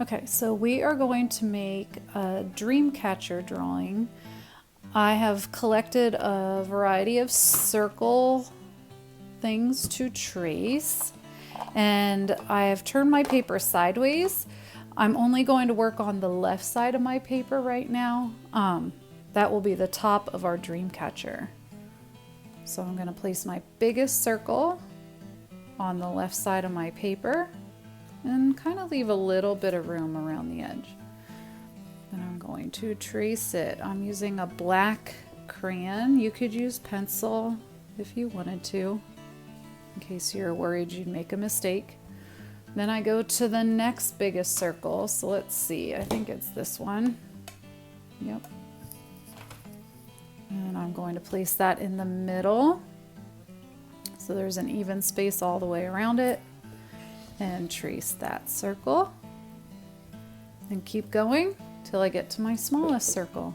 Okay, so we are going to make a dream catcher drawing. I have collected a variety of circle things to trace, and I have turned my paper sideways. I'm only going to work on the left side of my paper right now. That will be the top of our dream catcher. So I'm going to place my biggest circle on the left side of my paper and kind of leave a little bit of room around the edge. And I'm going to trace it. I'm using a black crayon. You could use pencil if you wanted to, in case you're worried you'd make a mistake. Then I go to the next biggest circle. So let's see, I think it's this one. Yep. And I'm going to place that in the middle. So there's an even space all the way around it. And trace that circle. And keep going till I get to my smallest circle.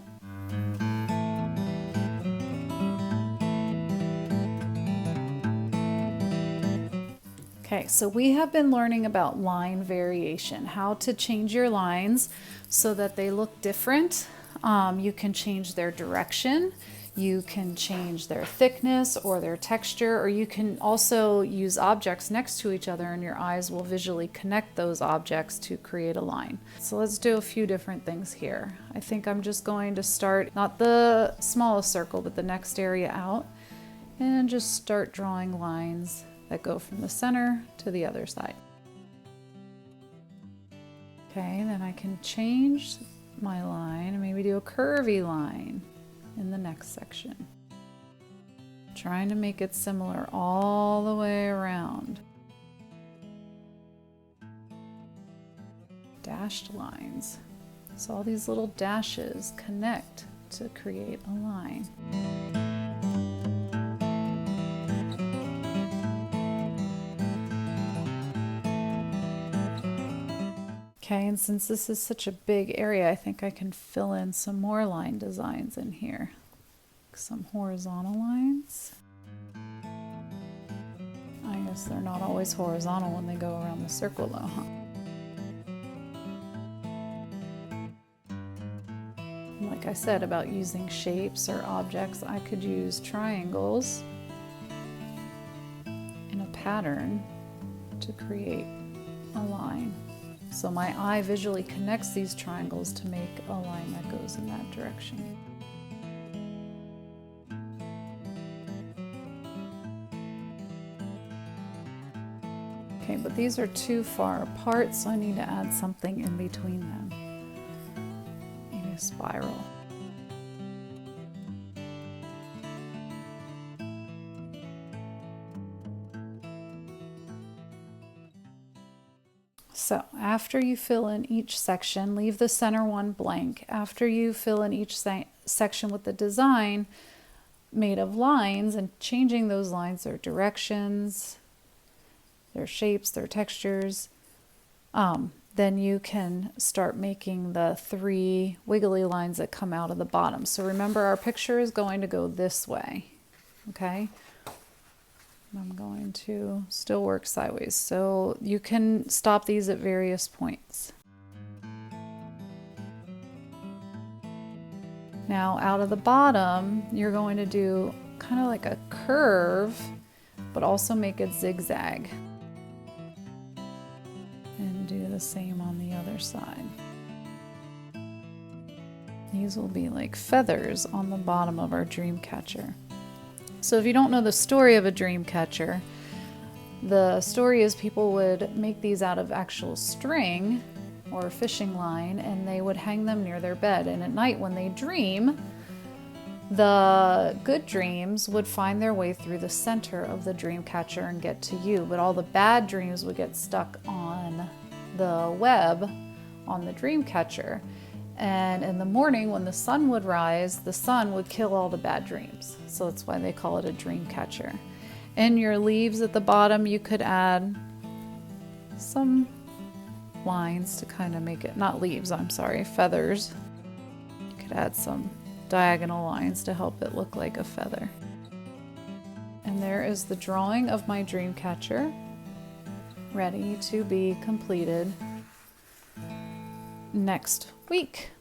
Okay, so we have been learning about line variation, how to change your lines so that they look different. You can change their direction, you can change their thickness or their texture, or you can also use objects next to each other and your eyes will visually connect those objects to create a line. So let's do a few different things here. I think I'm just going to start, not the smallest circle, but the next area out, and just start drawing lines that go from the center to the other side. Okay, then I can change my line and maybe do a curvy line in the next section. Trying to make it similar all the way around. Dashed lines. So all these little dashes connect to create a line. Okay, and since this is such a big area, I think I can fill in some more line designs in here. Some horizontal lines. I guess they're not always horizontal when they go around the circle though, huh? Like I said about using shapes or objects, I could use triangles in a pattern to create a line. So my eye visually connects these triangles to make a line that goes in that direction. Okay, but these are too far apart, so I need to add something in between them. Maybe a spiral. So after you fill in each section, leave the center one blank. After you fill in each section with the design made of lines and changing those lines, their directions, their shapes, their textures, then you can start making the 3 wiggly lines that come out of the bottom. So remember, our picture is going to go this way, okay? I'm going to still work sideways, so you can stop these at various points. Now out of the bottom, you're going to do kind of like a curve, but also make it zigzag. And do the same on the other side. These will be like feathers on the bottom of our dream catcher. So if you don't know the story of a dream catcher, the story is people would make these out of actual string or a fishing line, and they would hang them near their bed. And at night when they dream, the good dreams would find their way through the center of the dream catcher and get to you, but all the bad dreams would get stuck on the web on the dream catcher. And in the morning when the sun would rise, the sun would kill all the bad dreams. So that's why they call it a dream catcher. In your leaves at the bottom, you could add some lines to kind of make it, not leaves, I'm sorry, feathers. You could add some diagonal lines to help it look like a feather. And there is the drawing of my dream catcher, ready to be completed. next week.